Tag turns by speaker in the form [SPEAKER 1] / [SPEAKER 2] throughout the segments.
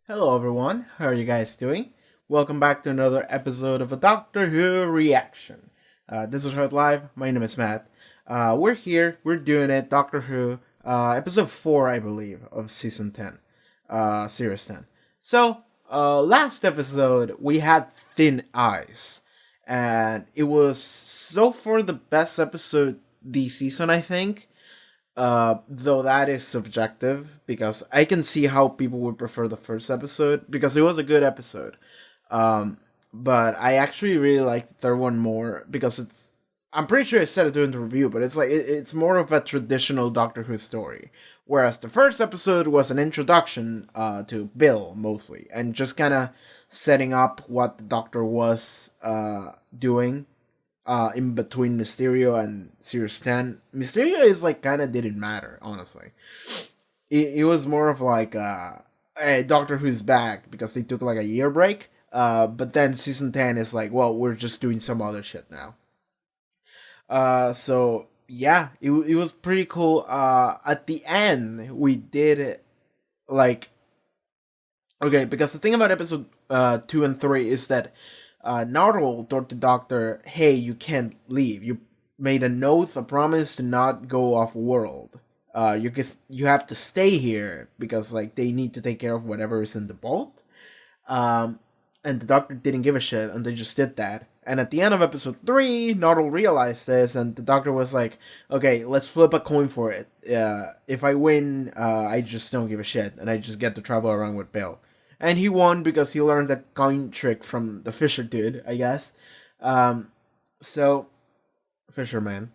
[SPEAKER 1] Hello everyone, how are you guys doing? Welcome back to another episode of a Doctor Who reaction. This is Haarute Live, my name is Matt. We're here, we're doing it, Doctor Who, episode 4 I believe, of season 10, series 10. So, last episode we had Thin Ice, and it was so far the best episode this season I think. Though that is subjective because I can see how people would prefer the first episode because it was a good episode. But I actually really like the third one more because I'm pretty sure I said it during the review, but it's like it's more of a traditional Doctor Who story, whereas the first episode was an introduction to Bill mostly and just kind of setting up what the Doctor was doing in between Mysterio and Series 10. Mysterio is like kind of didn't matter, honestly. It was more of like a Doctor Who's back because they took like a year break. But then season 10 is like, well, we're just doing some other shit now. So yeah, it was pretty cool. At the end, we did it like, okay, because the thing about episode 2 and 3 is that Nardole told the Doctor, hey, you can't leave. You made an oath, a promise to not go off world. You have to stay here because like they need to take care of whatever is in the vault. And the Doctor didn't give a shit, and they just did that. And at the end of episode 3, Nardole realized this, and the Doctor was like, okay, let's flip a coin for it. If I win, I just don't give a shit, and I just get to travel around with Bill. And he won because he learned that coin trick from the Fisher dude, I guess. Fisherman.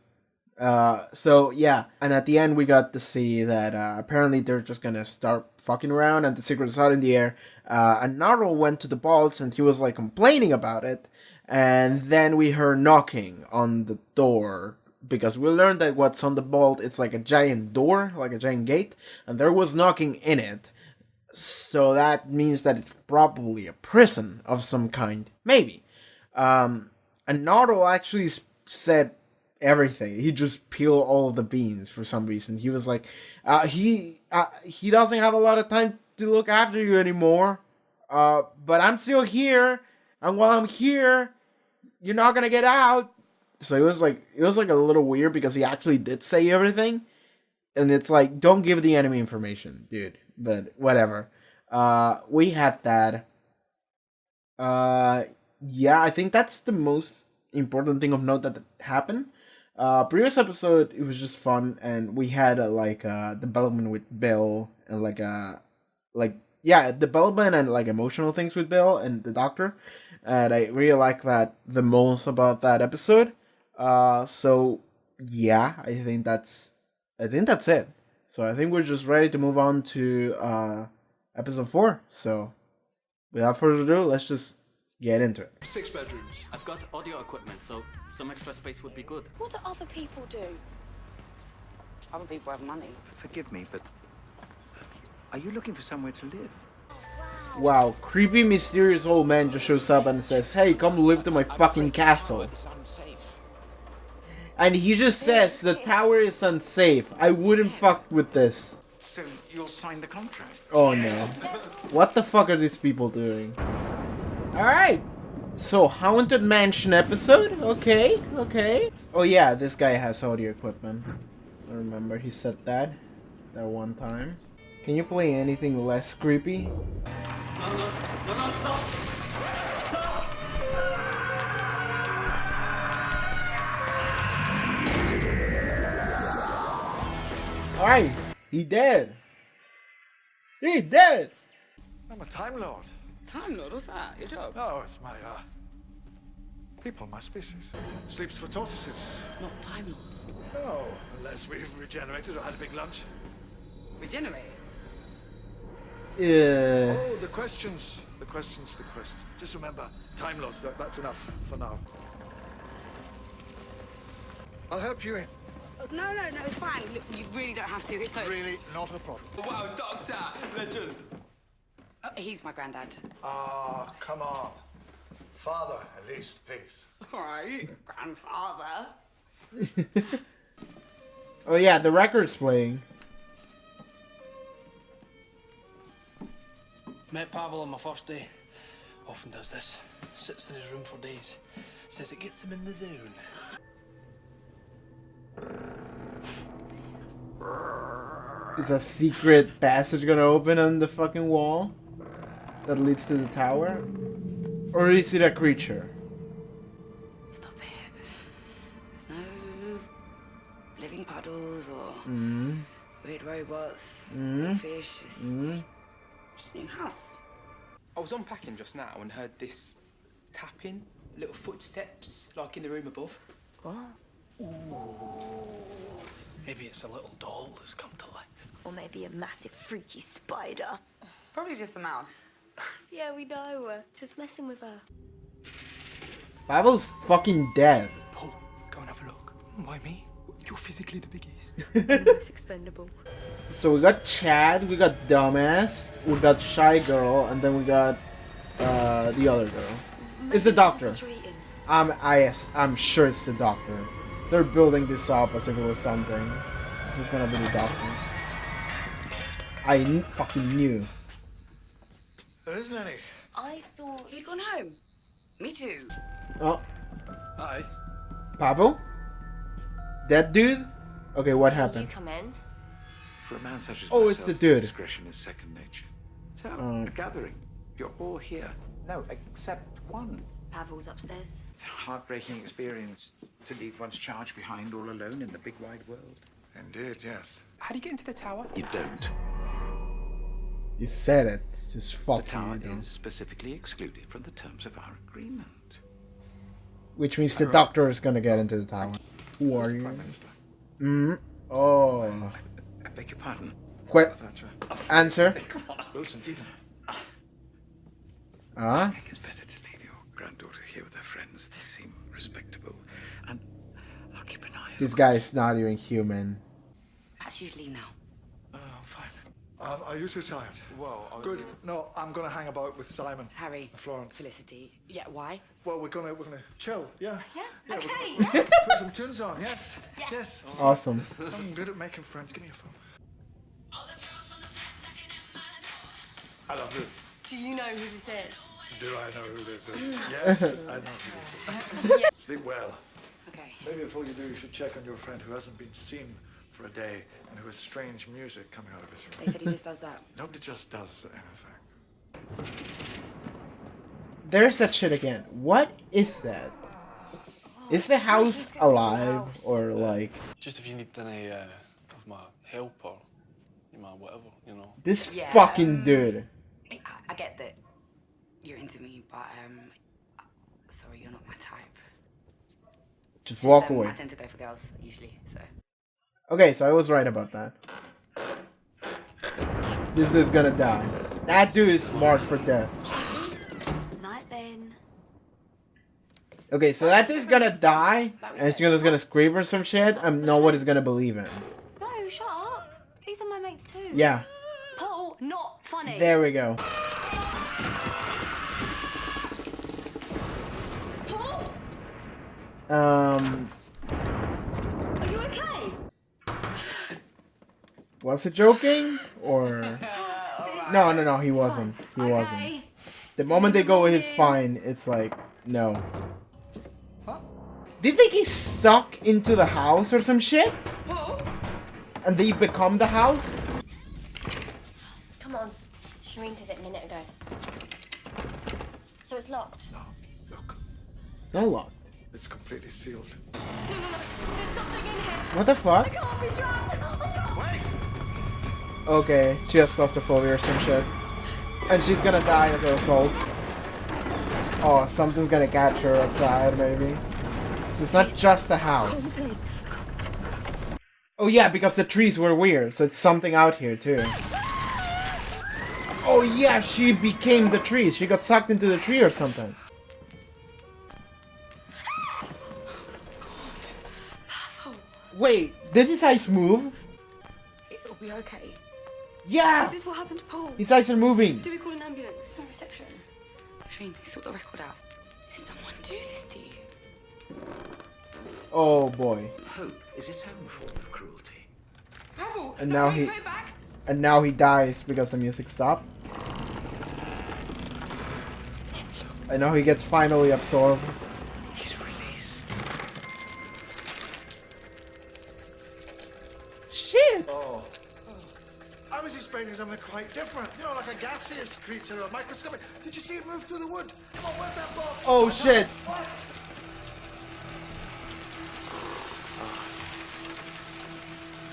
[SPEAKER 1] So yeah, and at the end we got to see that apparently they're just gonna start fucking around, and the secret is out in the air. And Nardole went to the vaults, and he was like complaining about it. And then we heard knocking on the door because we learned that what's on the vault, it's like a giant door, like a giant gate, and there was knocking in it. So that means that it's probably a prison of some kind. Maybe. And Nardole actually said everything. He just peeled all of the beans for some reason. He was like, he doesn't have a lot of time to look after you anymore. But I'm still here. And while I'm here, you're not gonna get out. So it was like a little weird because he actually did say everything. And it's like, don't give the enemy information, dude. But whatever. We had that. Yeah, I think that's the most important thing of note that happened. Previous episode, it was just fun, and we had development with Bill and development and like emotional things with Bill and the Doctor, and I really like that the most about that episode. So yeah, I think that's it. So I think we're just ready to move on to episode 4. So without further ado, let's just get into it.
[SPEAKER 2] 6 bedrooms.
[SPEAKER 3] I've got audio equipment, so some extra space would be good.
[SPEAKER 4] What do other people do? Other people have money.
[SPEAKER 5] Forgive me, but are you looking for somewhere to live?
[SPEAKER 1] Wow, creepy mysterious old man just shows up and says, hey, come live to my fucking castle. And he just says the tower is unsafe. I wouldn't fuck with this.
[SPEAKER 5] So you'll sign the contract?
[SPEAKER 1] Oh no. What the fuck are these people doing? Alright. So, Haunted Mansion episode? Okay. Oh yeah, this guy has audio equipment. I remember he said that one time. Can you play anything less creepy?
[SPEAKER 3] No, stop!
[SPEAKER 1] Alright, he dead. He dead.
[SPEAKER 2] I'm a Time Lord.
[SPEAKER 4] Time Lord, what's that? Your job?
[SPEAKER 2] Oh, it's my, people, my species. Sleeps for tortoises.
[SPEAKER 4] Not Time Lords.
[SPEAKER 2] No, unless we've regenerated or had a big lunch.
[SPEAKER 4] Regenerate.
[SPEAKER 1] Yeah.
[SPEAKER 2] Oh, the questions. Just remember, Time Lords, that's enough for now. I'll help you in.
[SPEAKER 4] No, it's fine. Look, you really don't have to. It's like...
[SPEAKER 2] Really, not a problem.
[SPEAKER 3] Wow, Doctor! Legend!
[SPEAKER 4] Oh, he's my granddad.
[SPEAKER 2] Ah, come on. Father, at least, please.
[SPEAKER 4] All right, grandfather.
[SPEAKER 1] Oh yeah, the record's playing.
[SPEAKER 6] Met Pavel on my first day. Often does this. Sits in his room for days. Says it gets him in the zone.
[SPEAKER 1] Is a secret passage gonna open on the fucking wall that leads to the tower? Or is it a creature?
[SPEAKER 4] Stop it. There's no living puddles or weird robots, weird fish. It's just a new house.
[SPEAKER 7] I was unpacking just now and heard this tapping, little footsteps, like in the room above.
[SPEAKER 4] What?
[SPEAKER 6] Maybe it's a little doll that's come to life.
[SPEAKER 8] Or maybe a massive freaky spider.
[SPEAKER 4] Probably just a mouse.
[SPEAKER 8] Yeah, we know. Just messing with her.
[SPEAKER 1] Pavel's fucking dead.
[SPEAKER 7] Paul, go and have a look. Why me? You're physically the biggest.
[SPEAKER 8] The most expendable.
[SPEAKER 1] So we got Chad, we got Dumbass, we got Shy Girl, and then we got the other girl. It's the doctor. I'm sure it's the doctor. They're building this up as if it was something. This is gonna be the doctor. I fucking knew.
[SPEAKER 2] There isn't any.
[SPEAKER 8] I thought
[SPEAKER 4] He'd gone home. Me too.
[SPEAKER 1] Oh,
[SPEAKER 6] Aye.
[SPEAKER 1] Pavel? That dude? Okay, what
[SPEAKER 8] you
[SPEAKER 1] happened?
[SPEAKER 8] come in.
[SPEAKER 5] For a man such as
[SPEAKER 1] Oh,
[SPEAKER 5] myself,
[SPEAKER 1] it's the dude.
[SPEAKER 5] discretion is second nature. So, a gathering. You're all here. No, except one.
[SPEAKER 8] Pavel's upstairs.
[SPEAKER 5] It's a heartbreaking experience to leave one's charge behind all alone in the big wide world.
[SPEAKER 2] Indeed, yes.
[SPEAKER 7] How do you get into the tower?
[SPEAKER 5] You don't.
[SPEAKER 1] You said it. Just
[SPEAKER 5] The
[SPEAKER 1] fuck
[SPEAKER 5] tower
[SPEAKER 1] you, don't.
[SPEAKER 5] is specifically excluded from the terms of our agreement.
[SPEAKER 1] Which means the doctor is gonna get into the tower. Who are you?
[SPEAKER 2] Prime Minister.
[SPEAKER 1] Oh.
[SPEAKER 5] I beg your pardon.
[SPEAKER 2] Thatcher.
[SPEAKER 1] Answer.
[SPEAKER 2] Wilson, Ethan.
[SPEAKER 1] Ah?
[SPEAKER 5] I think it's better to leave your granddaughter here with her friends. They seem respectable. And I'll keep an eye on
[SPEAKER 1] This guy is not even human.
[SPEAKER 4] Perhaps you should leave now.
[SPEAKER 2] I'm fine. Are you too tired?
[SPEAKER 7] Well, I was...
[SPEAKER 2] Good. No, I'm gonna hang about with Simon.
[SPEAKER 4] Harry.
[SPEAKER 2] Florence.
[SPEAKER 4] Felicity. Yeah, why?
[SPEAKER 2] Well, we're gonna chill. Yeah.
[SPEAKER 8] Yeah? Okay,
[SPEAKER 2] we're
[SPEAKER 8] yeah.
[SPEAKER 2] Put some tunes on. Yes.
[SPEAKER 8] Yes.
[SPEAKER 1] Awesome.
[SPEAKER 2] I'm good at making friends. Give me your phone. I love this.
[SPEAKER 8] Do you know who this is?
[SPEAKER 2] Do I know who this is? Yes, I know who this is. Sleep well.
[SPEAKER 4] Okay.
[SPEAKER 2] Maybe before you do, you should check on your friend who hasn't been seen for a day and who has strange music coming out of his room.
[SPEAKER 4] They said he just does that.
[SPEAKER 2] Nobody just does anything.
[SPEAKER 1] There's that shit again. What is that? Is the house alive or like
[SPEAKER 6] Just if you need any of my help or my whatever, you know.
[SPEAKER 1] this
[SPEAKER 4] Yeah.
[SPEAKER 1] fucking dude?
[SPEAKER 4] I get that you're into me, but sorry, you're not my type.
[SPEAKER 1] Just walk
[SPEAKER 4] I
[SPEAKER 1] away.
[SPEAKER 4] tend to go for girls usually, so.
[SPEAKER 1] Okay, so I was right about that. This is gonna die. That dude is marked for death.
[SPEAKER 8] Night then.
[SPEAKER 1] Okay, so that dude's gonna die, and he's gonna scream or some shit, and nobody's gonna believe him.
[SPEAKER 8] No, shut up. These are my mates too.
[SPEAKER 1] Yeah,
[SPEAKER 8] Paul, not funny.
[SPEAKER 1] there we go.
[SPEAKER 8] Paul,
[SPEAKER 1] Um,
[SPEAKER 8] are you okay?
[SPEAKER 1] was it joking? Or... No, he wasn't. He wasn't.
[SPEAKER 8] Okay.
[SPEAKER 1] The moment they go, he's fine, it's like, no. Did they get sucked into the house or some shit?
[SPEAKER 8] Paul,
[SPEAKER 1] And they become the house?
[SPEAKER 8] come on. Shireen did it a minute ago. So it's locked.
[SPEAKER 2] No, look,
[SPEAKER 1] It's not locked.
[SPEAKER 2] it's completely sealed.
[SPEAKER 8] There's something in here.
[SPEAKER 1] What the fuck?
[SPEAKER 8] Can't be drowned.
[SPEAKER 1] Okay, she has claustrophobia or some shit. And she's gonna die as a result. Oh, something's gonna catch her outside, maybe. So it's not just a house. Oh yeah, because the trees were weird, so it's something out here too. Oh yeah, she became the tree. She got sucked into the tree or something. Wait, did his eyes move?
[SPEAKER 4] It'll be okay.
[SPEAKER 1] Yeah!
[SPEAKER 8] Is this what happened to Paul?
[SPEAKER 1] His eyes are moving.
[SPEAKER 8] Do we call an ambulance? There's no reception.
[SPEAKER 4] Shireen, sort the record out. Did someone do this to you?
[SPEAKER 1] Oh boy.
[SPEAKER 5] Hope is its own form of cruelty.
[SPEAKER 1] And now he dies because the music stopped. I know he gets finally absorbed.
[SPEAKER 5] He's released.
[SPEAKER 1] Shit!
[SPEAKER 2] Oh. I was expecting something quite different. You know, like a gaseous creature or microscopic. Did you see it move through the wood? Come on, where's that box?
[SPEAKER 1] Oh shit!
[SPEAKER 2] What?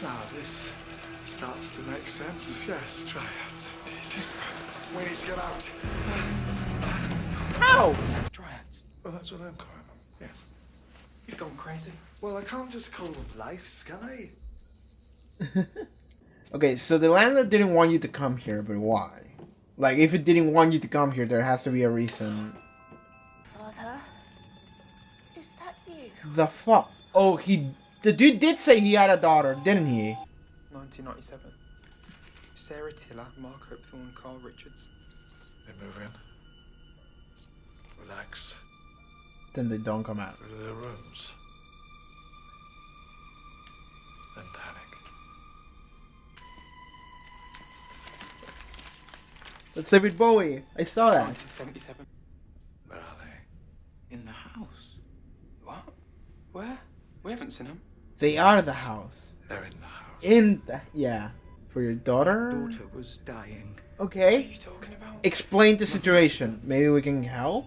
[SPEAKER 2] Now this starts to make sense. Yes, triads indeed. We need to get out.
[SPEAKER 1] How?
[SPEAKER 7] Dryads.
[SPEAKER 2] Well, that's what I'm calling them. Yes.
[SPEAKER 7] You've gone crazy.
[SPEAKER 2] Well, I can't just call them lice, can I?
[SPEAKER 1] Okay, so the landlord didn't want you to come here, but why? Like, if it didn't want you to come here, there has to be a reason.
[SPEAKER 8] Father? Is that you?
[SPEAKER 1] The fuck? Oh, the dude did say he had a daughter, didn't he?
[SPEAKER 7] 1997. Sarah Tiller, Mark Hopethorne, Carl Richards.
[SPEAKER 2] They move in. Relax.
[SPEAKER 1] Then they don't come out.
[SPEAKER 2] Go to their rooms. Then panic.
[SPEAKER 1] That's David Bowie. I saw that.
[SPEAKER 7] 1977.
[SPEAKER 2] Where are they?
[SPEAKER 5] In the house.
[SPEAKER 7] What? Where? We haven't seen them.
[SPEAKER 1] They are the house.
[SPEAKER 2] They're in the house.
[SPEAKER 1] Yeah. For your daughter?
[SPEAKER 5] Daughter was dying.
[SPEAKER 7] What are
[SPEAKER 1] Okay.
[SPEAKER 7] you talking about?
[SPEAKER 1] Explain the situation. Maybe we can help?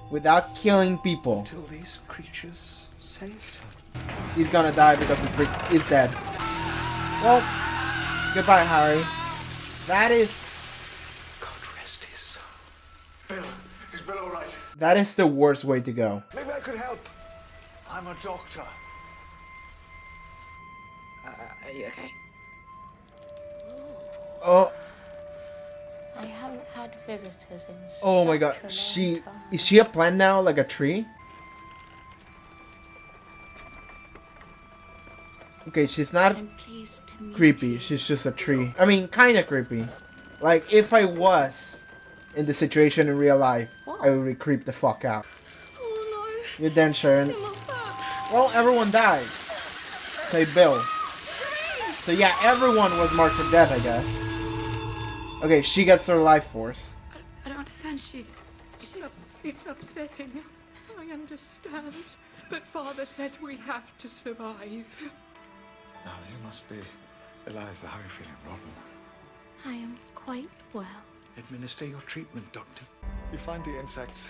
[SPEAKER 1] Without killing people.
[SPEAKER 5] Till these creatures saved her.
[SPEAKER 1] He's gonna die because he's dead. Well, goodbye, Harry. That is
[SPEAKER 5] God rest his soul.
[SPEAKER 2] Bill, is Bill all right?
[SPEAKER 1] the worst way to go.
[SPEAKER 2] Maybe I could help. I'm a doctor.
[SPEAKER 4] Are you okay?
[SPEAKER 1] Oh,
[SPEAKER 8] I haven't had visitors in
[SPEAKER 1] oh my god.
[SPEAKER 8] such a long time.
[SPEAKER 1] Is she a plant now, like a tree? Okay, she's not
[SPEAKER 8] I'm pleased to meet
[SPEAKER 1] creepy.
[SPEAKER 8] you.
[SPEAKER 1] She's just a tree. I mean, kind of creepy. Like, if I was in the situation in real life, I would be creeped the fuck out.
[SPEAKER 8] Oh
[SPEAKER 1] You're then, Sharon.
[SPEAKER 8] no.
[SPEAKER 1] Well, everyone died. Say Bill. So yeah, everyone was marked for death, I guess. Okay, she gets her life force.
[SPEAKER 4] I don't understand. She's
[SPEAKER 9] It's upsetting. I understand. But Father says we have to survive.
[SPEAKER 2] Now, you must be Eliza. How are you feeling, Robin?
[SPEAKER 8] I am quite well.
[SPEAKER 5] Administer your treatment, Doctor.
[SPEAKER 2] You find the insects.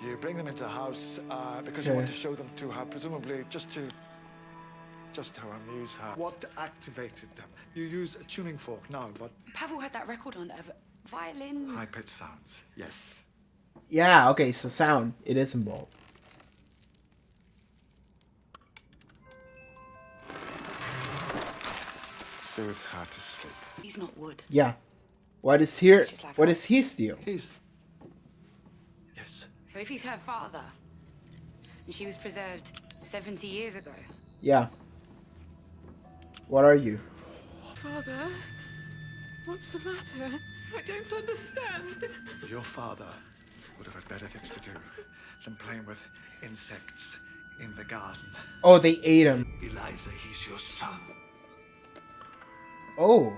[SPEAKER 2] You bring them into the house because you want to show them to her, presumably just to amuse her. What activated them? You use a tuning fork now, but
[SPEAKER 4] Pavel had that record on of violin.
[SPEAKER 2] high-pitched sounds. Yes.
[SPEAKER 1] Yeah, okay, so sound. It is involved.
[SPEAKER 2] Soothes her to sleep.
[SPEAKER 4] He's not wood.
[SPEAKER 1] Yeah. What is here?
[SPEAKER 4] She's like
[SPEAKER 1] What
[SPEAKER 4] her.
[SPEAKER 1] does he steal?
[SPEAKER 2] He's... Yes.
[SPEAKER 4] So if he's her father, and she was preserved 70 years ago,
[SPEAKER 1] Yeah. What are you?
[SPEAKER 9] Father, what's the matter? I don't understand.
[SPEAKER 2] Your father would have had better things to do than playing with insects in the garden.
[SPEAKER 1] Oh, they ate him.
[SPEAKER 2] Eliza, he's your son.
[SPEAKER 1] Oh.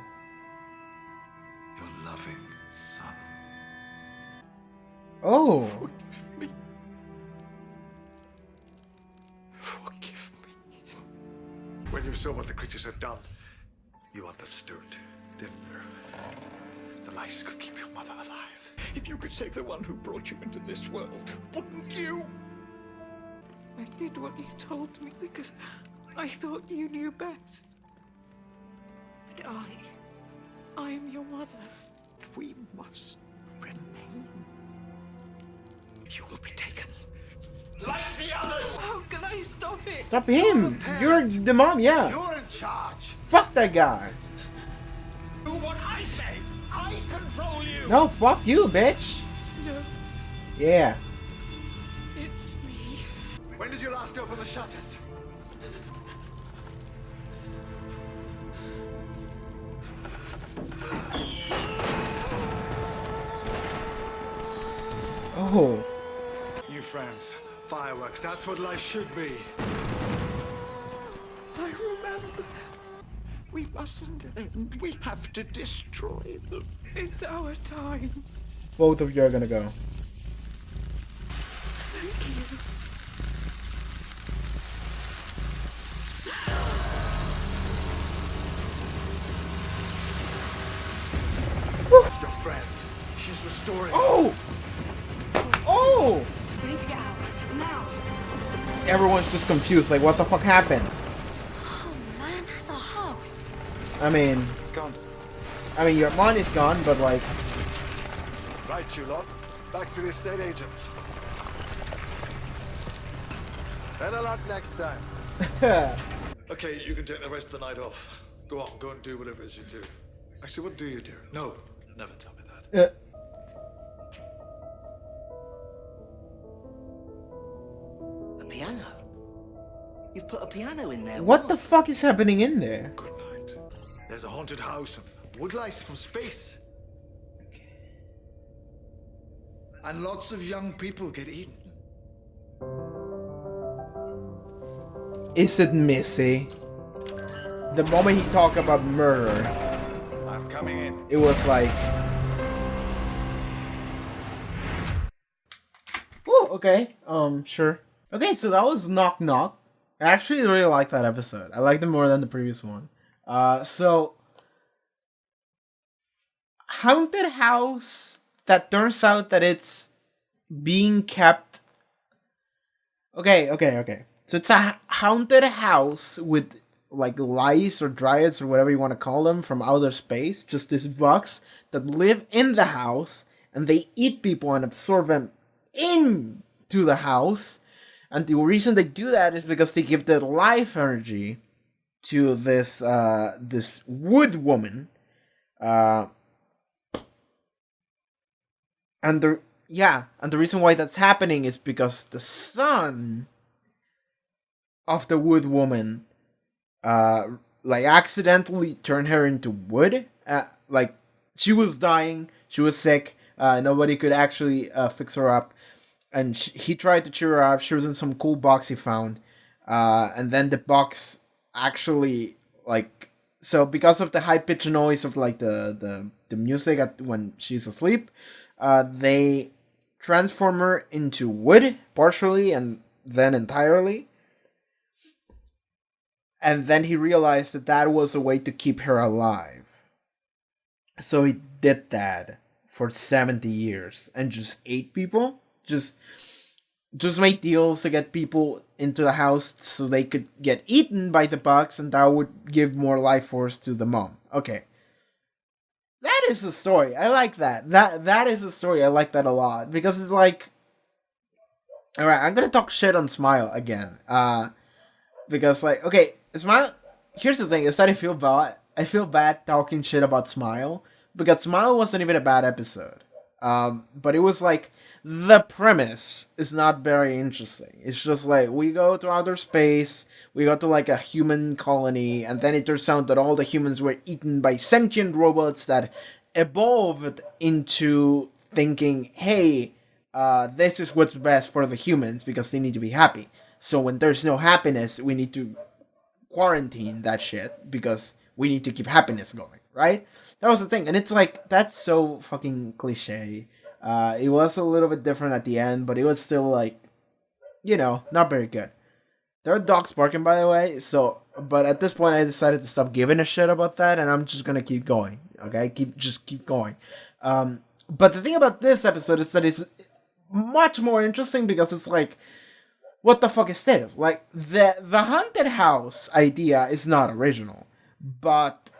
[SPEAKER 2] Your loving son.
[SPEAKER 1] Oh.
[SPEAKER 5] Forgive me. Forgive me.
[SPEAKER 2] When you saw what the creatures had done, you understood, didn't you? The lice could keep your mother alive.
[SPEAKER 5] If you could save the one who brought you into this world, wouldn't you?
[SPEAKER 9] I did what you told me because I thought you knew best. But I am your mother.
[SPEAKER 5] We must remain. You will be taken. Like the others!
[SPEAKER 9] How can I stop it?
[SPEAKER 1] Stop him! You're the mom, yeah.
[SPEAKER 2] You're in charge.
[SPEAKER 1] Fuck that guy.
[SPEAKER 5] Do what I say! I control you!
[SPEAKER 1] No, fuck you, bitch.
[SPEAKER 9] No,
[SPEAKER 1] Yeah.
[SPEAKER 9] it's me.
[SPEAKER 2] When did you last open the shutters?
[SPEAKER 1] Oh.
[SPEAKER 2] New friends, fireworks, that's what life should be.
[SPEAKER 9] I remember.
[SPEAKER 5] We mustn't end. We have to destroy them.
[SPEAKER 9] It's our time.
[SPEAKER 1] Both of you are gonna go.
[SPEAKER 2] the story.
[SPEAKER 1] Oh! Oh!
[SPEAKER 9] We need to get out. Now.
[SPEAKER 1] Everyone's just confused, like, what the fuck happened?
[SPEAKER 8] Oh man, that's our house.
[SPEAKER 1] I mean,
[SPEAKER 5] Gone.
[SPEAKER 1] your money's gone, but like,
[SPEAKER 2] Right, you lot. Back to the estate agents. Better luck next time. Okay, you can take the rest of the night off. Go on, go and do whatever it is you do. Actually, what do you do? No, never tell me that.
[SPEAKER 10] A piano? You've put a piano in there.
[SPEAKER 1] what the fuck is happening in there?
[SPEAKER 2] Good night. There's a haunted house and woodlice from space. And lots of young people get eaten.
[SPEAKER 1] Is it Missy? The moment he talked about murder,
[SPEAKER 2] I'm coming in.
[SPEAKER 1] it was like, oh, okay, sure. Okay, so that was Knock Knock. I actually really like that episode. I liked it more than the previous one. So haunted house that turns out that it's being kept. Okay. So it's a haunted house with like lice or dryads or whatever you want to call them from outer space. Just these bugs that live in the house and they eat people and absorb them into the house. And the reason they do that is because they give their life energy to this this wood woman. And the reason why that's happening is because the son of the wood woman like accidentally turned her into wood. Like she was dying, she was sick, nobody could actually fix her up, and he tried to cheer her up. She was in some cool box he found, and then the box actually, like, so because of the high pitched noise of like the music when she's asleep, they transform her into wood partially and then entirely. And then he realized that that was a way to keep her alive. So he did that for 70 years and just ate people. Just made deals to get people into the house so they could get eaten by the bugs, and that would give more life force to the mom. Okay. That is the story. I like that. That is the story. I like that a lot. Because it's like, alright, I'm gonna talk shit on Smile again. Because like, okay, Smile, here's the thing, is that I feel bad talking shit about Smile, because Smile wasn't even a bad episode. But it was like, the premise is not very interesting. It's just like, we go to outer space, we go to like a human colony, and then it turns out that all the humans were eaten by sentient robots that evolved into thinking, hey, this is what's best for the humans because they need to be happy. So when there's no happiness, we need to quarantine that shit because we need to keep happiness going, right? That was the thing. And it's like, that's so fucking cliche. It was a little bit different at the end, but it was still like, not very good. There are dogs barking, by the way, so, but at this point I decided to stop giving a shit about that, and I'm just gonna keep going, okay? Keep going. But the thing about this episode is that it's much more interesting because it's like, what the fuck is this? Like, the haunted house idea is not original, but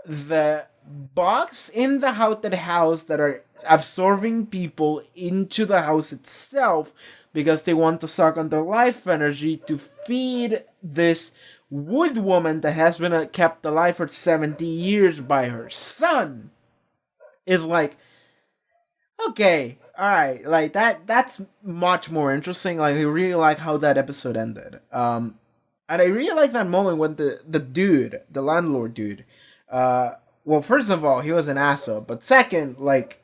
[SPEAKER 1] the bugs in the haunted house that are absorbing people into the house itself because they want to suck on their life energy to feed this wood woman that has been kept alive for 70 years by her son is like, okay, alright, like that's much more interesting. Like, I really like how that episode ended. And I really like that moment when the dude, the landlord dude, well, first of all, he was an asshole, but second, like,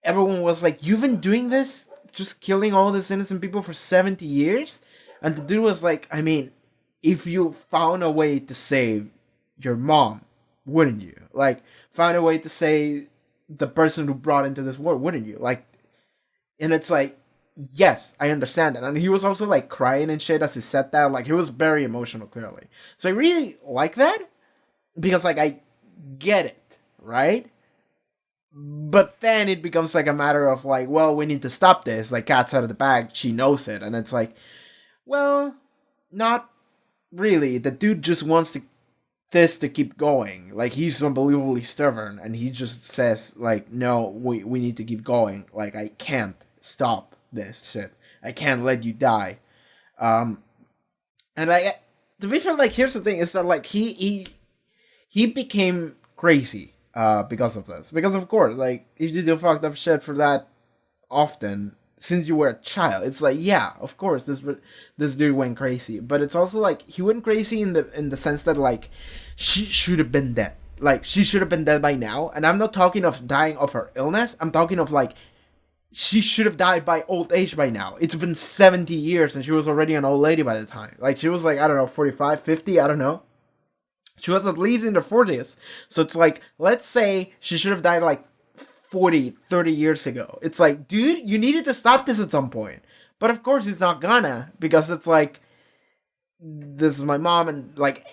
[SPEAKER 1] everyone was like, you've been doing this? Just killing all these innocent people for 70 years? And the dude was like, I mean, if you found a way to save your mom, wouldn't you? Like, found a way to save the person who brought into this world, wouldn't you? Like, and it's like, yes, I understand that. And he was also like crying and shit as he said that. Like, he was very emotional, clearly. So I really like that because, like, I get it, right? But then it becomes like a matter of like, well, we need to stop this. Like, cat's out of the bag. She knows it. And it's like, well, not really. The dude just wants this to keep going. Like, he's unbelievably stubborn. And he just says, like, no, we need to keep going. Like, I can't stop this shit. I can't let you die. And to be fair, like, here's the thing, is that, like, he became crazy, because of this. Because, of course, like, if you do fucked up shit for that often, since you were a child, it's like, yeah, of course, this dude went crazy. But it's also, like, he went crazy in the sense that, like, she should have been dead. Like, she should have been dead by now. And I'm not talking of dying of her illness. I'm talking of, like, she should have died by old age by now. It's been 70 years and she was already an old lady by the time. Like, she was like, I don't know, 45, 50, I don't know. She was at least in her 40s. So it's like, let's say she should have died like 40, 30 years ago. It's like, dude, you needed to stop this at some point. But of course he's not gonna, because it's like, this is my mom, and like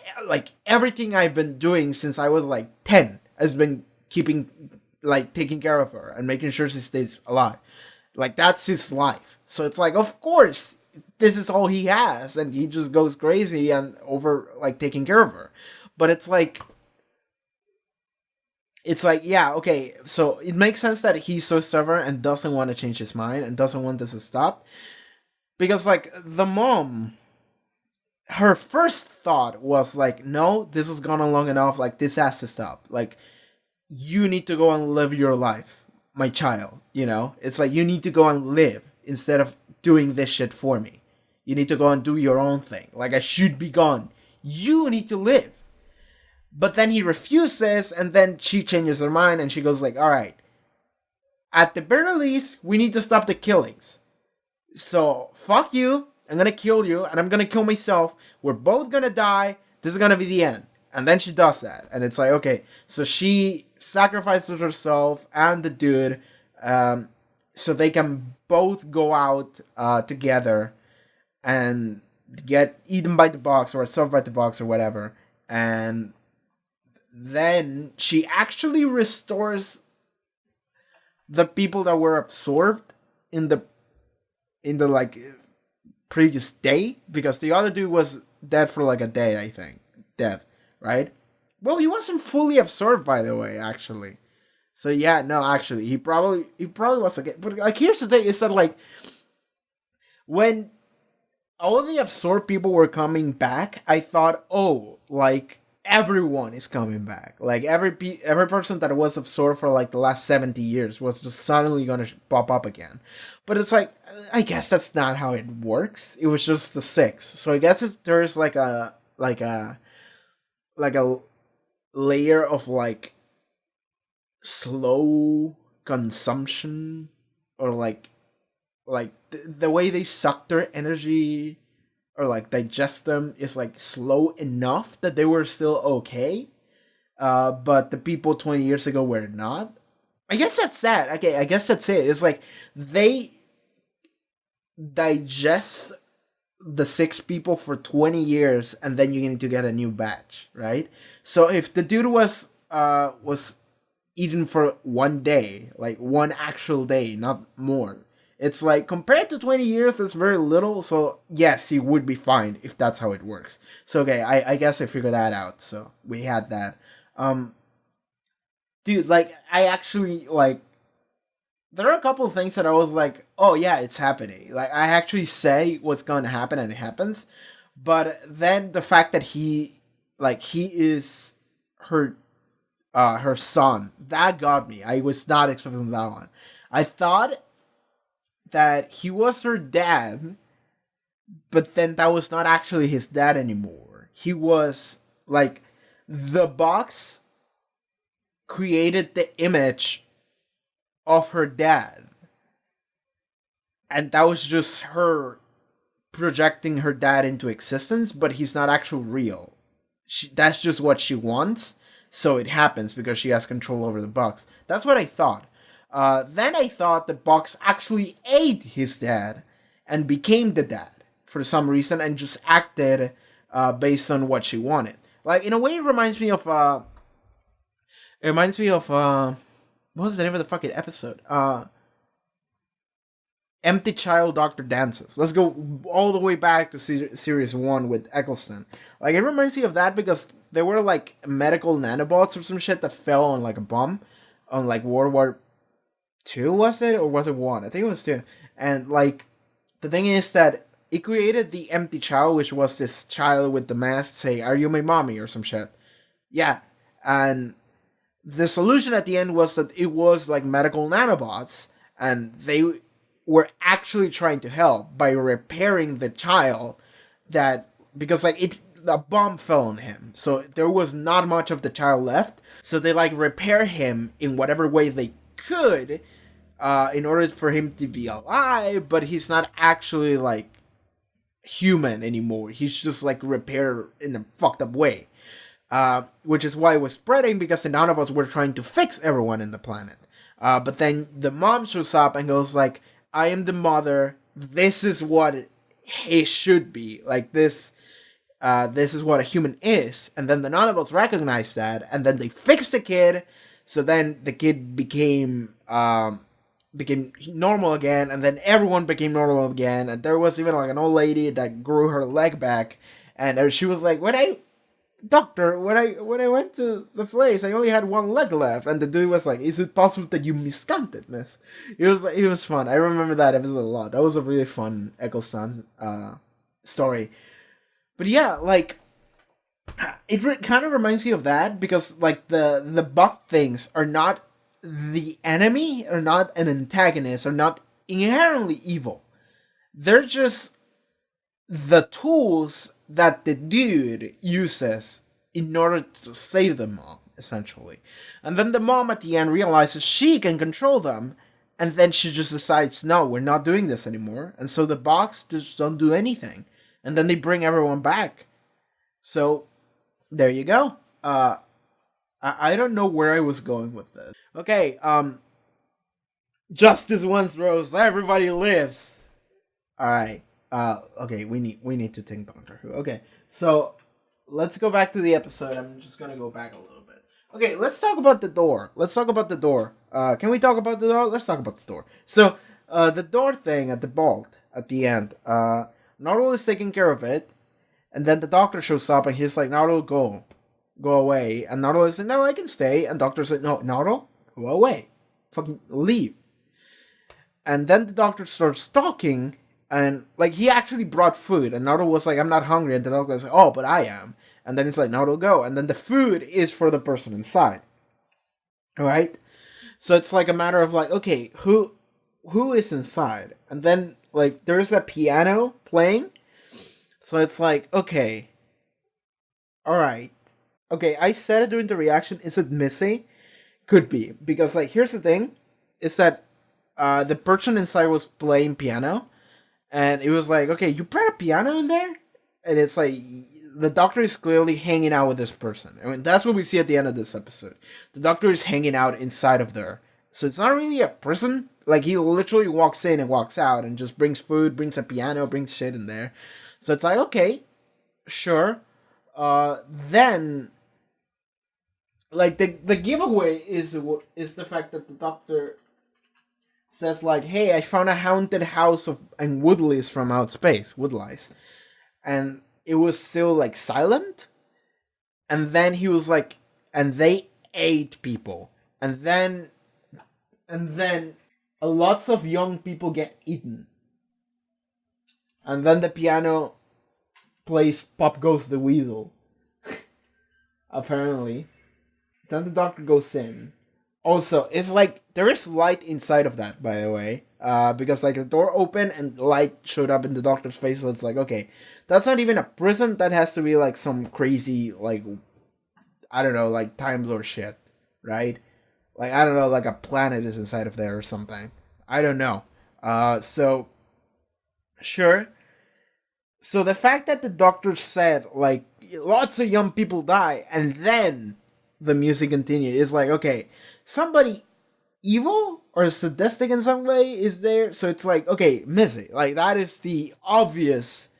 [SPEAKER 1] everything I've been doing since I was like 10 has been taking care of her and making sure she stays alive. Like, that's his life. So it's like, of course, this is all he has, and he just goes crazy and over, like, taking care of her. But it's like, yeah, okay, so it makes sense that he's so stubborn and doesn't want to change his mind and doesn't want this to stop. Because, like, the mom, her first thought was like, no, this has gone on long enough, like, this has to stop. Like, you need to go and live your life, my child, you know? It's like, you need to go and live instead of doing this shit for me. You need to go and do your own thing. Like, I should be gone. You need to live. But then he refuses, and then she changes her mind, and she goes like, all right, at the very least, we need to stop the killings. So, fuck you, I'm gonna kill you, and I'm gonna kill myself. We're both gonna die. This is gonna be the end. And then she does that. And it's like, okay, so she sacrifices herself and the dude, so they can both go out together and get eaten by the box or absorbed by the box or whatever. And then she actually restores the people that were absorbed in the like previous day, because the other dude was dead for like a day, I think. Dead, right? Well, he wasn't fully absorbed, by the way, actually. So yeah, no, actually, he probably was again. But like, here's the thing: is that like, when all the absorbed people were coming back, I thought, oh, like, everyone is coming back. Like, every person that was absorbed for like the last 70 years was just suddenly gonna pop up again. But it's like, I guess that's not how it works. It was just the 6. So I guess there's like a layer of like slow consumption, or like the way they suck their energy or like digest them is like slow enough that they were still okay, but the people 20 years ago were not. I guess that's that. Okay, I guess that's it. It's like they digest the 6 people for 20 years and then you need to get a new batch, right? So if the dude was eaten for 1 day, like 1 actual day, not more, it's like, compared to 20 years, that's very little. So yes, he would be fine if that's how it works. So okay, I guess I figured that out. So we had that. Dude, like, I actually, like, there are a couple of things that I was like, oh yeah, it's happening. Like, I actually say what's going to happen and it happens. But then the fact that he is her son, that got me. I was not expecting that one. I thought that he was her dad, but then that was not actually his dad anymore. He was, like, the box created the image of her dad, and that was just her projecting her dad into existence, but he's not actually real. That's just what she wants, so it happens because she has control over the box. That's what I thought. Then I thought the box actually ate his dad and became the dad for some reason and just acted based on what she wanted. Like, in a way, it reminds me of what was the name of the fucking episode? Empty Child Doctor Dances. Let's go all the way back to series 1 with Eccleston. Like, it reminds me of that because there were, like, medical nanobots or some shit that fell on, like, a bomb on, like, World War II, was it? Or was it 1? I think it was 2. And, like, the thing is that it created the Empty Child, which was this child with the mask say, "Are you my mommy?" or some shit. Yeah. And the solution at the end was that it was, like, medical nanobots, and they were actually trying to help by repairing the child because like a bomb fell on him, so there was not much of the child left, so they like repair him in whatever way they could in order for him to be alive, but he's not actually like human anymore. He's just like repaired in a fucked up way, which is why it was spreading, because the none of us were trying to fix everyone in the planet. But then the mom shows up and goes like, "I am the mother. This is what it should be. Like this is what a human is." And then the none of us recognized that, and then they fixed the kid. So then the kid became normal again, and then everyone became normal again. And there was even like an old lady that grew her leg back, and she was like, when I went to the place, I only had one leg left." And the dude was like, "Is it possible that you miscounted, miss?" It was fun. I remember that episode a lot. That was a really fun Eccleston story. But yeah, like, it kind of reminds me of that, because like the buff things are not the enemy, are not an antagonist, are not inherently evil. They're just the tools that the dude uses in order to save the mom, essentially. And then the mom at the end realizes she can control them, and then she just decides, no, we're not doing this anymore. And so the box just don't do anything. And then they bring everyone back. So, there you go. I don't know where I was going with this. Okay, justice once rose, everybody lives. Alright. Okay, we need to think Doctor Who. Okay, so let's go back to the episode. I'm just gonna go back a little bit. Okay, let's talk about the door. Can we talk about the door? Let's talk about the door. So, the door thing at the vault at the end. Nardo is taking care of it, and then the doctor shows up, and he's like, "Nardo, go away." And Nardo is like, "No, I can stay." And Doctor said, "No, Nardo, go away, fucking leave." And then the doctor starts talking. And, like, he actually brought food. And Naruto was like, "I'm not hungry." And the doctor was like, "Oh, but I am." And then it's like, "Naruto, go." And then the food is for the person inside. Alright? So it's like a matter of, like, okay, who is inside? And then, like, there's a piano playing. So it's like, okay. Alright. Okay, I said it during the reaction. Is it Missy? Could be. Because, like, here's the thing. Is that the person inside was playing piano. And it was like, okay, you brought a piano in there? And it's like, the doctor is clearly hanging out with this person. I mean, that's what we see at the end of this episode. The doctor is hanging out inside of there. So it's not really a prison. Like, he literally walks in and walks out and just brings food, brings a piano, brings shit in there. So it's like, okay, sure. Then, like, the giveaway is the fact that the doctor says like, "Hey, I found a haunted house and woodlice from out space, woodlice," and it was still like silent. And then he was like, "And they ate people," and then lots of young people get eaten. And then the piano plays "Pop Goes the Weasel." Apparently, then the doctor goes in. Also, it's like, there is light inside of that, by the way. Because, like, the door opened and light showed up in the doctor's face. So it's like, okay, that's not even a prison. That has to be, like, some crazy, like, I don't know, like, Time Lord shit, right? Like, I don't know, like a planet is inside of there or something. I don't know. So, sure. So the fact that the doctor said, like, lots of young people die, and then the music continued, is like, okay, somebody evil or sadistic in some way is there. So it's like, okay, Missy, like, that is the obvious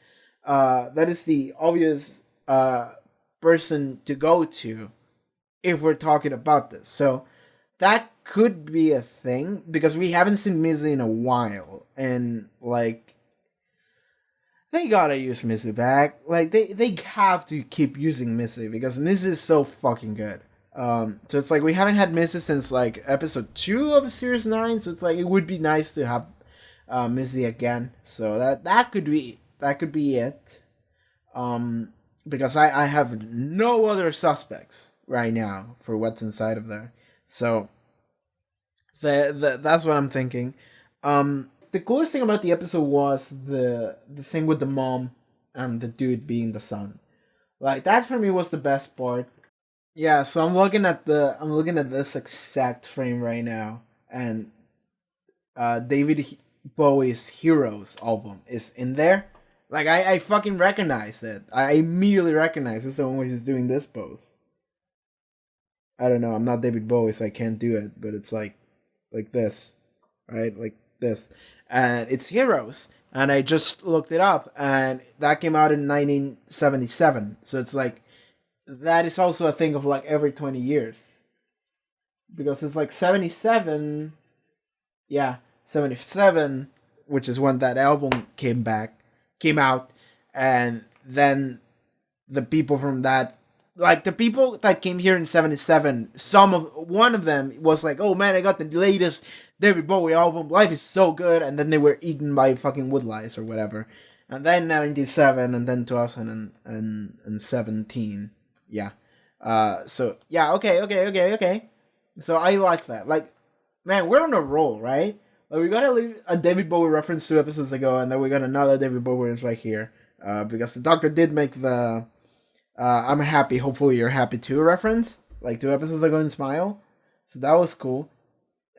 [SPEAKER 1] person to go to if we're talking about this. So that could be a thing because we haven't seen Missy in a while, and like they gotta use Missy back. Like they have to keep using Missy because Missy is so fucking good. So it's like we haven't had Missy since like episode 2 of series 9. So it's like it would be nice to have Missy again. So that could be it. Because I have no other suspects right now for what's inside of there. So that's what I'm thinking. The coolest thing about the episode was the thing with the mom and the dude being the son. Like that for me was the best part. Yeah, so I'm looking at this exact frame right now, and David Bowie's Heroes album is in there. Like I fucking recognize it. I immediately recognize it's someone who's doing this pose. I don't know. I'm not David Bowie, so I can't do it. But it's like this, right? Like this, and it's Heroes. And I just looked it up, and that came out in 1977. So it's like that is also a thing of like every 20 years, because it's like 77. Yeah, 77, which is when that album came out, and then the people from that, like the people that came here in 77, one of them was like, oh man, I got the latest David Bowie album, life is so good, and then they were eaten by fucking woodlice or whatever, and then 97, and then 2017, yeah, so yeah, okay, so I like that, like, man, we're on a roll, right? Like, we got a David Bowie reference 2 episodes ago, and then we got another David Bowie reference right here. Because the Doctor did make the I'm happy, hopefully you're happy too reference, like 2 episodes ago in Smile. So that was cool.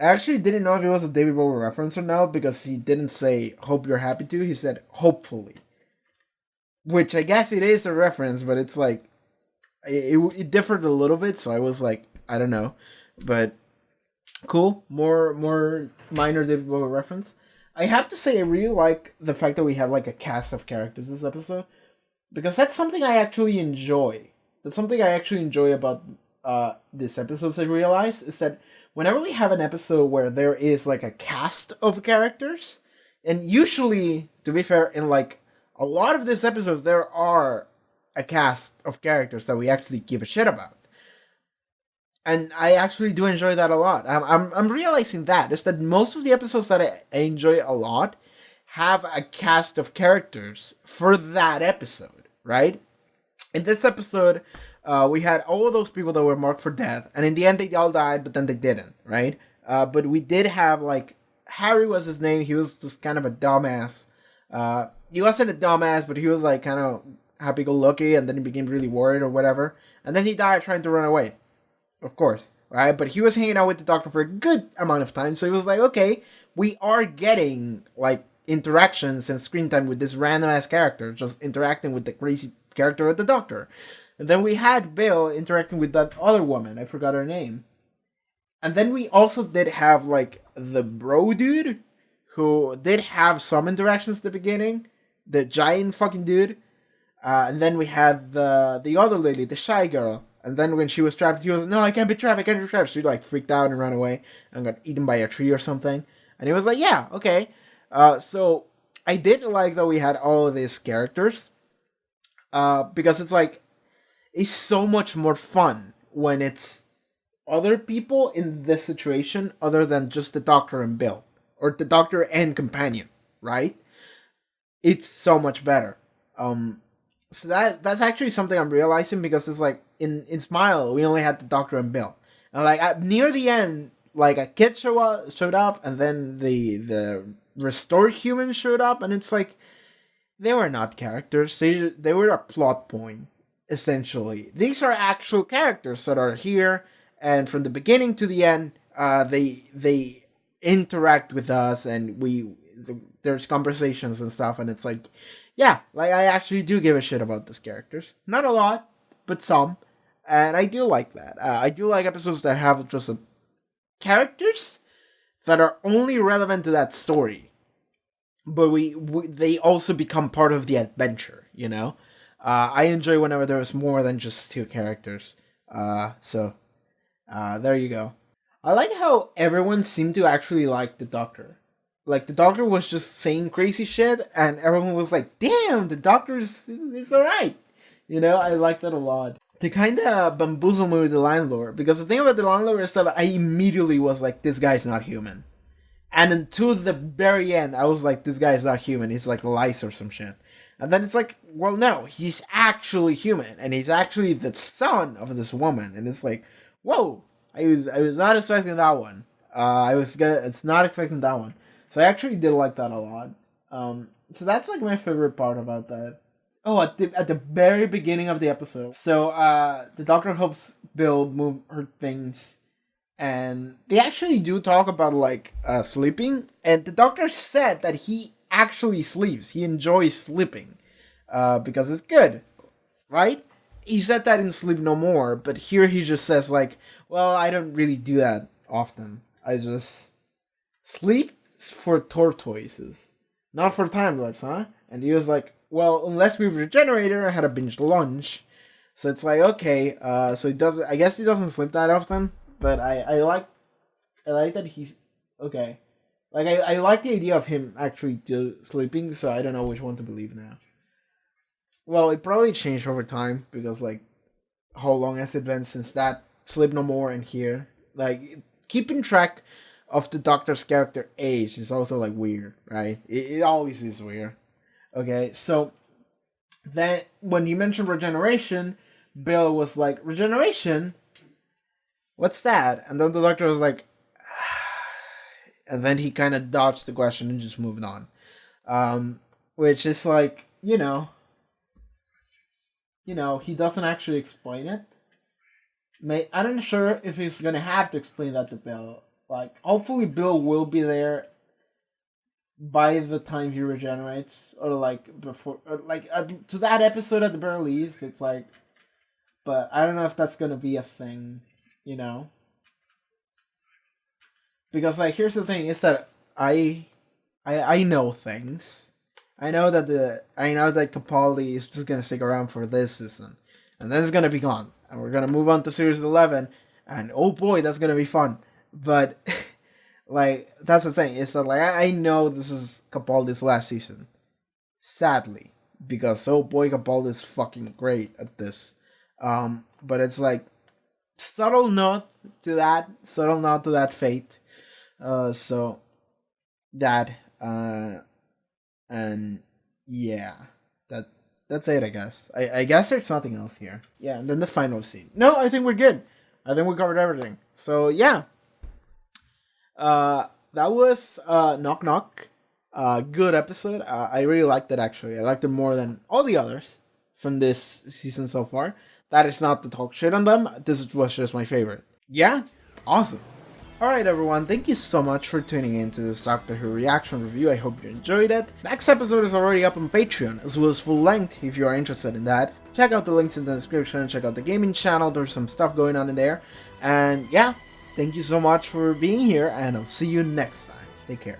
[SPEAKER 1] I actually didn't know if it was a David Bowie reference or not, because he didn't say hope you're happy too, he said hopefully. Which I guess it is a reference, but it's like, it differed a little bit, so I was like, I don't know. But cool, more minor David Bowie reference. I have to say I really like the fact that we have like a cast of characters this episode, because that's something I actually enjoy. That's something I actually enjoy about this episode. I realized is that whenever we have an episode where there is like a cast of characters, and usually, to be fair, in like a lot of these episodes there are a cast of characters that we actually give a shit about. And I actually do enjoy that a lot. I'm realizing that is that most of the episodes that I enjoy a lot have a cast of characters for that episode, right? In this episode, we had all of those people that were marked for death, and in the end they all died, but then they didn't, right? But we did have, like, Harry was his name. He was just kind of a dumbass. He wasn't a dumbass, but he was like kind of happy-go-lucky, and then he became really worried or whatever, and then he died trying to run away. Of course, right? But he was hanging out with the Doctor for a good amount of time, so he was like, okay, we are getting, like, interactions and screen time with this random-ass character, just interacting with the crazy character of the Doctor. And then we had Bill interacting with that other woman, I forgot her name. And then we also did have, like, the bro dude, who did have some interactions at the beginning, the giant fucking dude. And then we had the other lady, the shy girl. And then when she was trapped, he was like, no, I can't be trapped. She like freaked out and ran away and got eaten by a tree or something. And he was like, yeah, okay. So I did like that we had all of these characters. Because it's like, it's so much more fun when it's other people in this situation other than just the Doctor and Bill. Or the Doctor and companion, right? It's so much better. So that's actually something I'm realizing, because it's like in Smile we only had the Doctor and Bill, and like near the end, like a kid showed up, and then the restored human showed up, and it's like they were not characters. They were a plot point essentially. These are actual characters that are here, and from the beginning to the end, they interact with us, and there's conversations and stuff, and it's like, yeah, like I actually do give a shit about these characters. Not a lot, but some. And I do like that. I do like episodes that have just characters that are only relevant to that story, but they also become part of the adventure, you know? I enjoy whenever there's more than just 2 characters. So there you go. I like how everyone seemed to actually like the Doctor. Like, the Doctor was just saying crazy shit, and everyone was like, damn, the Doctor is alright. You know, I like that a lot. They kind of bamboozled me with the landlord, because the thing about the landlord is that I immediately was like, this guy's not human. And until the very end, I was like, this guy's not human, he's like lice or some shit. And then it's like, well, no, he's actually human, and he's actually the son of this woman. And it's like, whoa, I was not expecting that one. It's not expecting that one. So I actually did like that a lot. So that's like my favorite part about that. Oh, at the very beginning of the episode. So the Doctor helps Bill move her things, and they actually do talk about like sleeping. And the Doctor said that he actually sleeps. He enjoys sleeping because it's good, right? He said that in Sleep No More, but here he just says like, well, I don't really do that often. I just sleep for tortoises, not for Time Lords, huh? And he was like, well, unless we regenerate her, I had a binge lunch. So it's like, okay, so he doesn't, I guess he doesn't sleep that often, but I like that he's, okay. Like, I like the idea of him actually sleeping, so I don't know which one to believe now. Well, it probably changed over time, because, like, how long has it been since that Sleep No More and here? Like, keeping track of the Doctor's character age is also, like, weird, right? It always is weird. Okay, so then when you mentioned regeneration, Bill was like, regeneration? What's that? And then the Doctor was like, and then he kind of dodged the question and just moved on. Which is like, you know, he doesn't actually explain it. I'm not sure if he's gonna have to explain that to Bill. Like, hopefully Bill will be there by the time he regenerates, or like before, or like to that episode at the very least. It's like, but I don't know if that's gonna be a thing, you know. Because like, here's the thing: is that I know things. I know that Capaldi is just gonna stick around for this season, and then it's gonna be gone, and we're gonna move on to series 11, and oh boy, that's gonna be fun. But like, that's the thing. It's that, like, I know this is Capaldi's last season, sadly, because oh boy, Capaldi is fucking great at this. But it's like subtle nod to that fate. So that and yeah, that's it. I guess. I guess there's nothing else here. Yeah, and then the final scene. No, I think we're good. I think we covered everything. So yeah. That was Knock Knock. Good episode. I really liked it, actually. I liked it more than all the others from this season so far. That is not to talk shit on them. This was just my favorite. Yeah, awesome. Alright everyone, thank you so much for tuning in to this Doctor Who reaction review. I hope you enjoyed it. Next episode is already up on Patreon, as well as full length if you are interested in that. Check out the links in the description, check out the gaming channel, there's some stuff going on in there. And yeah, thank you so much for being here, and I'll see you next time. Take care.